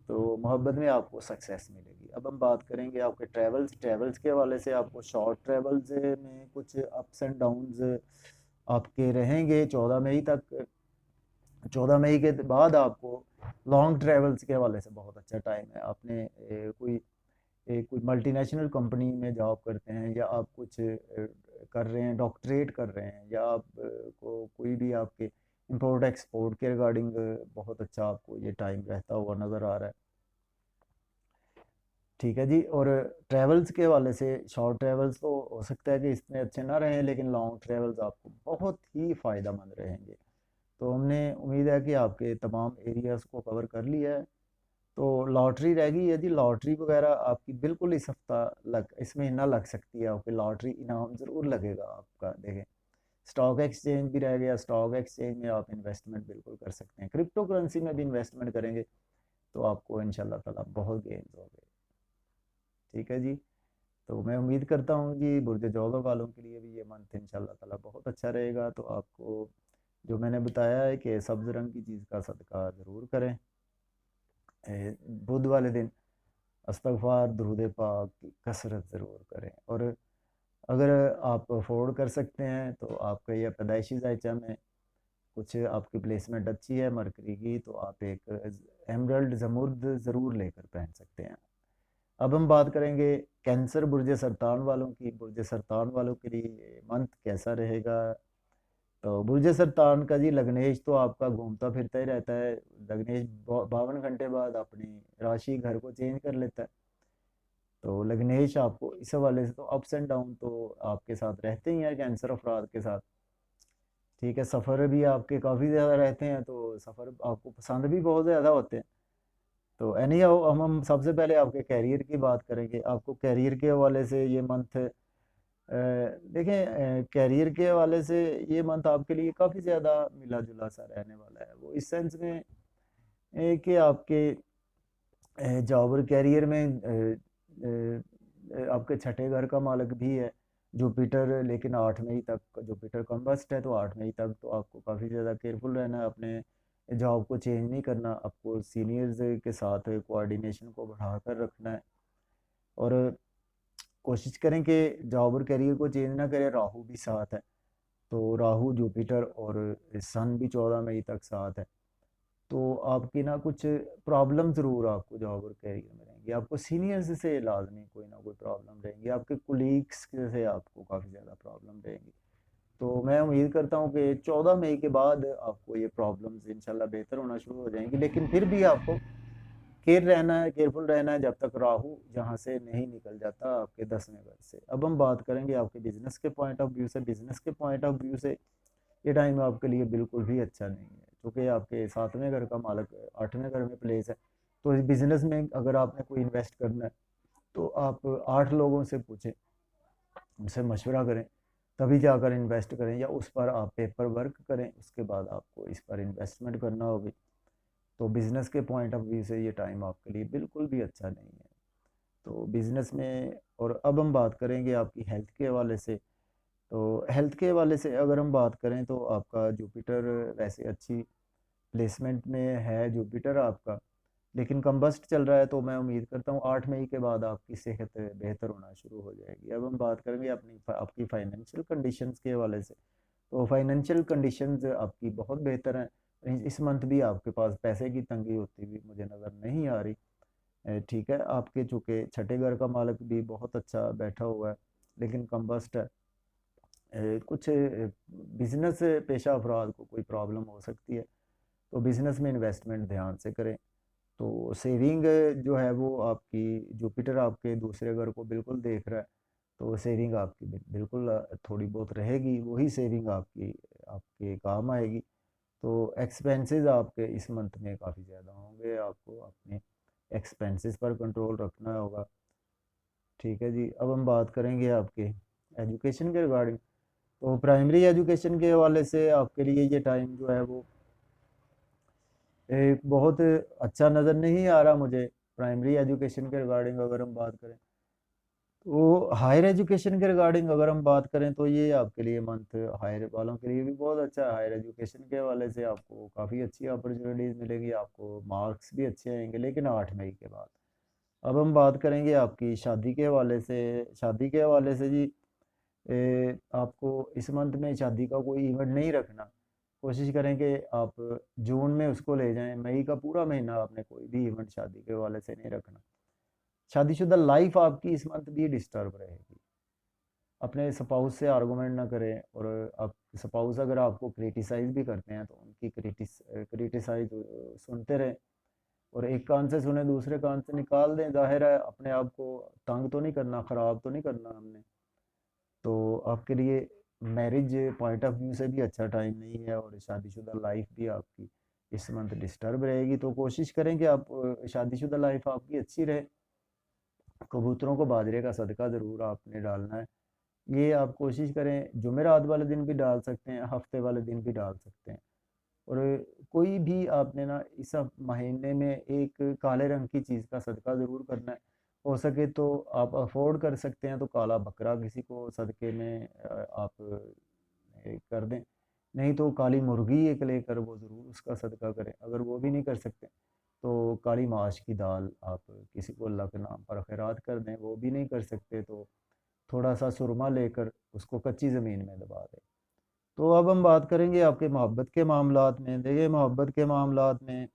S1: तो मोहब्बत में आपको सक्सेस मिलेगी। अब हम बात करेंगे आपके ट्रैवल्स के हवाले से। आपको शॉर्ट ट्रैवल्स में कुछ अप्स एंड डाउन्स आपके रहेंगे 14 मई तक। 14 मई के बाद आपको लॉन्ग ट्रैवल्स के हवाले से बहुत अच्छा टाइम है। आपने कोई मल्टीनेशनल कंपनी में जॉब करते हैं, या आप कुछ कर रहे हैं, डॉक्टरेट कर रहे हैं, या आप को कोई भी आपके इंपोर्ट एक्सपोर्ट के रिगार्डिंग बहुत अच्छा आपको ये टाइम रहता हुआ नज़र आ रहा है। ठीक है जी। और ट्रैवल्स के हवाले से शॉर्ट ट्रैवल्स तो हो सकता है कि इतने अच्छे ना रहें, लेकिन लॉन्ग ट्रैवल्स आपको बहुत ही फ़ायदेमंद रहेंगे। तो हमने उम्मीद है कि आपके तमाम एरियाज़ को कवर कर लिया है। तो लॉटरी रह गई है जी। लॉटरी वगैरह आपकी बिल्कुल इस हफ्ता इस महीना लग सकती है। आपकी लॉटरी इनाम ज़रूर लगेगा आपका। देखें, स्टॉक एक्सचेंज भी रह गया। स्टॉक एक्सचेंज में आप इन्वेस्टमेंट बिल्कुल कर सकते हैं। क्रिप्टो करेंसी में भी इन्वेस्टमेंट करेंगे तो आपको इंशाल्लाह ताला बहुत गेन्स होंगे। ठीक है जी। तो मैं उम्मीद करता हूँ जी बुर्ज जौज़ा वालों के लिए भी ये मंथ इंशाल्लाह ताला बहुत अच्छा रहेगा। तो आपको जो मैंने बताया है कि सब्ज़ रंग की चीज़ का सदका ज़रूर करें। बुध वाले दिन इस्तग़फ़ार, दुरूद पाक की कसरत ज़रूर करें। और अगर आप अफ़ोर्ड कर सकते हैं तो आपका ये पैदाइशी ज़ायचा में कुछ आपकी प्लेसमेंट अच्छी है मरकरी की, तो आप एक एमरल्ड ज़मुर्द ज़रूर लेकर पहन सकते हैं। अब हम बात करेंगे कैंसर बुर्ज सरतान वालों की। बुर्ज सरतान वालों के लिए मंथ कैसा रहेगा? तो बुर्ज सरतान का जी लग्नेश तो आपका घूमता फिरता ही रहता है। लग्नेश 52 घंटे बाद अपनी राशि घर को चेंज कर लेता है। तो लग्नेश आपको इस हवाले से तो अप्स एंड डाउन तो आपके साथ रहते ही हैं कैंसर अफराद के साथ। ठीक है, सफ़र भी आपके काफ़ी ज़्यादा रहते हैं, तो सफ़र आपको पसंद भी बहुत ज़्यादा होते हैं। तो एनी हाउ हम सबसे पहले आपके कैरियर की बात करेंगे। आपको कैरियर के हवाले से ये मंथ देखें, कैरियर के हवाले से ये मंथ आपके लिए काफ़ी ज़्यादा मिला जुला सा रहने वाला है। वो इस सेंस में कि आपके जॉब और कैरियर में आपके छठे घर का मालिक भी है जुपिटर, लेकिन 8 मई तक जुपिटर कम्बस्ट है, तो 8 मई तक तो आपको काफ़ी ज़्यादा केयरफुल रहना है। अपने जॉब को चेंज नहीं करना, आपको सीनियर्स के साथ कोऑर्डिनेशन को बढ़ाकर रखना है। और कोशिश करें कि जॉब और करियर को चेंज ना करें। राहु भी साथ है, तो राहु जुपिटर और सन भी 14 मई तक साथ है। तो आपकी ना कुछ प्रॉब्लम ज़रूर आपको जॉब और करियर में रहेंगी। आपको सीनियर्स से लाजमी कोई ना कोई प्रॉब्लम रहेंगी, आपके कुलीग्स से आपको काफ़ी ज़्यादा प्रॉब्लम रहेंगी। तो मैं उम्मीद करता हूँ कि 14 मई के बाद आपको ये प्रॉब्लम्स इंशाल्लाह बेहतर होना शुरू हो जाएंगी, लेकिन फिर भी आपको केयरफुल रहना है जब तक राहु यहाँ से नहीं निकल जाता आपके 10वें घर से। अब हम बात करेंगे आपके बिजनेस के पॉइंट ऑफ व्यू से। बिजनेस के पॉइंट ऑफ व्यू से ये टाइम आपके लिए बिल्कुल भी अच्छा नहीं है, क्योंकि आपके 7वें घर का मालिक 8वें घर में प्लेस है। तो इस बिजनेस में अगर आपने कोई इन्वेस्ट करना है तो आप 8 लोगों से पूछें, उनसे मशवरा करें, तभी जाकर इन्वेस्ट करें, या उस पर आप पेपर वर्क करें, उसके बाद आपको इस पर इन्वेस्टमेंट करना होगी। तो बिज़नेस के पॉइंट ऑफ व्यू से ये टाइम आपके लिए बिल्कुल भी अच्छा नहीं है। तो बिज़नेस में, और अब हम बात करेंगे आपकी हेल्थ के हवाले से। तो हेल्थ के हवाले से अगर हम बात करें तो आपका जुपिटर वैसे अच्छी प्लेसमेंट में है जुपिटर आपका, लेकिन कम्बस्ट चल रहा है। तो मैं उम्मीद करता हूँ 8 मई के बाद आपकी सेहत बेहतर होना शुरू हो जाएगी। अब हम बात करेंगे अपनी आपकी फाइनेंशियल कंडीशंस के हवाले से। तो फाइनेंशियल कंडीशंस आपकी बहुत बेहतर हैं। इस मंथ भी आपके पास पैसे की तंगी होती हुई मुझे नज़र नहीं आ रही। ठीक है, आपके चूँकि छठे घर का मालिक भी बहुत अच्छा बैठा हुआ है, लेकिन कम्बस्ट है। कुछ बिजनेस पेशा अफराद को कोई प्रॉब्लम हो सकती है, तो बिजनेस में इन्वेस्टमेंट ध्यान से करें। तो सेविंग जो है वो आपकी जुपिटर आपके दूसरे घर को बिल्कुल देख रहा है, तो सेविंग आपकी बिल्कुल थोड़ी बहुत रहेगी, वही सेविंग आपकी आपके काम आएगी। तो एक्सपेंसेस आपके इस मंथ में काफ़ी ज़्यादा होंगे, आपको अपने एक्सपेंसेस पर कंट्रोल रखना होगा। ठीक है जी, अब हम बात करेंगे आपके एजुकेशन के रिगार्डिंग। तो प्राइमरी एजुकेशन के हवाले से आपके लिए ये टाइम जो है वो एक बहुत अच्छा नज़र नहीं आ रहा मुझे। प्राइमरी एजुकेशन के रिगार्डिंग अगर हम बात करें, तो हायर एजुकेशन के रिगार्डिंग अगर हम बात करें तो ये आपके लिए मंथ हायर वालों के लिए भी बहुत अच्छा है। हायर एजुकेशन के हवाले से आपको काफ़ी अच्छी अपॉर्चुनिटीज़ मिलेगी, आपको मार्क्स भी अच्छे आएंगे, लेकिन 8 मई के बाद। अब हम बात करेंगे आपकी शादी के हवाले से। शादी के हवाले से जी, आपको इस मंथ में शादी का कोई इवेंट नहीं रखना। कोशिश करें कि आप जून में उसको ले जाएं। मई का पूरा महीना आपने कोई भी इवेंट शादी के हवाले से नहीं रखना। शादीशुदा लाइफ आपकी इस मंथ भी डिस्टर्ब रहेगी। अपने स्पाउस से आर्गूमेंट ना करें, और आप स्पाउस अगर आपको क्रिटिसाइज भी करते हैं तो उनकी क्रिटिसाइज सुनते रहें, और एक कान से सुने दूसरे कान से निकाल दें। जाहिर है अपने आप को तंग तो नहीं करना, ख़राब तो नहीं करना हमने। तो आपके लिए मैरिज पॉइंट ऑफ व्यू से भी अच्छा टाइम नहीं है, और शादीशुदा लाइफ भी आपकी इस मंथ डिस्टर्ब रहेगी। तो कोशिश करें कि आप शादीशुदा लाइफ आपकी अच्छी रहे। कबूतरों को बाजरे का सदका ज़रूर आपने डालना है। ये आप कोशिश करें, जुमेरात वाले दिन भी डाल सकते हैं, हफ्ते वाले दिन भी डाल सकते हैं। और कोई भी आपने ना इस महीने में एक काले रंग की चीज़ का सदका ज़रूर करना है। हो सके तो आप अफोर्ड कर सकते हैं तो काला बकरा किसी को सदके में आप कर दें। नहीं तो काली मुर्गी एक लेकर वो ज़रूर उसका सदका करें। अगर वो भी नहीं कर सकते तो काली माश की दाल आप किसी को अल्लाह के नाम पर खैरात कर दें, वो भी नहीं कर सकते तो थोड़ा सा सुरमा लेकर उसको कच्ची ज़मीन में दबा दें। तो अब हम बात करेंगे आपके मोहब्बत के मामलात में। देखिए मोहब्बत के मामलात में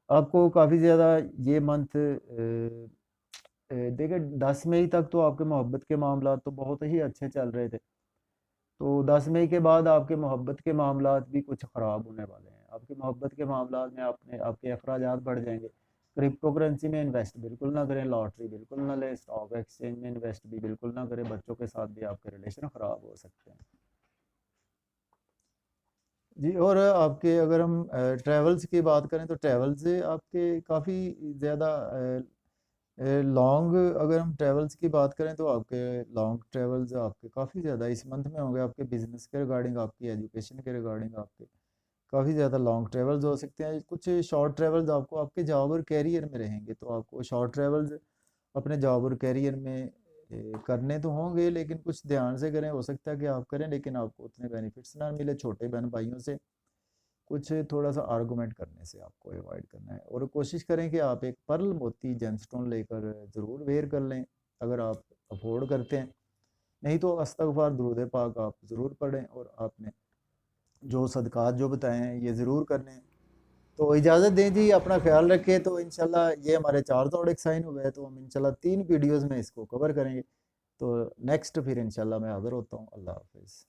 S1: आपको काफ़ी ज़्यादा ये मंथ देखिए 10 मई तक तो आपके मोहब्बत के मामलात तो बहुत ही अच्छे चल रहे थे। तो 10 मई के बाद आपके मोहब्बत के मामलात भी कुछ ख़राब होने वाले हैं। आपके मोहब्बत के मामलात में आपने आपके अखराजात बढ़ जाएँगे। क्रिप्टो करेंसी में इन्वेस्ट बिल्कुल ना करें, लॉटरी बिल्कुल ना लें, स्टॉक एक्सचेंज में इन्वेस्ट भी बिल्कुल ना करें, बच्चों के साथ भी आपके रिलेशन ख़राब हो सकते हैं। जी और आपके अगर हम ट्रैवल्स की बात करें तो ट्रैवल्स आपके काफ़ी ज़्यादा लॉन्ग अगर हम ट्रैवल्स की बात करें तो आपके लॉन्ग ट्रैवल्स आपके काफ़ी ज़्यादा इस मंथ में होंगे। आपके बिजनेस के रिगार्डिंग, आपकी एजुकेशन के रिगार्डिंग आपके काफ़ी ज़्यादा लॉन्ग ट्रैवल्स हो सकते हैं। कुछ शॉर्ट ट्रैवल्स आपको आपके जॉब और कैरियर में रहेंगे, तो आपको शॉर्ट ट्रैवल्स अपने जॉब और कैरियर में करने तो होंगे, लेकिन कुछ ध्यान से करें। हो सकता है कि आप करें लेकिन आपको उतने बेनिफिट्स ना मिले। छोटे बहन भाइयों से कुछ थोड़ा सा आर्गुमेंट करने से आपको अवॉइड करना है, और कोशिश करें कि आप एक पर्ल मोती जेमस्टोन लेकर ज़रूर वेयर कर लें अगर आप अफोर्ड करते हैं। नहीं तो अस्तगफार दुरूद पाक आप ज़रूर पढ़ें, और आपने जो सदकात जो बताए हैं ये ज़रूर करने हैं। तो इजाज़त दें जी, अपना ख्याल रखें। तो इंशाल्लाह ये हमारे 4 ज़ोडिएक साइन हुए हैं, तो हम इंशाल्लाह 3 वीडियोज़ में इसको कवर करेंगे। तो नेक्स्ट फिर इंशाल्लाह मैं हाज़िर होता हूँ। अल्लाह हाफ़िज़।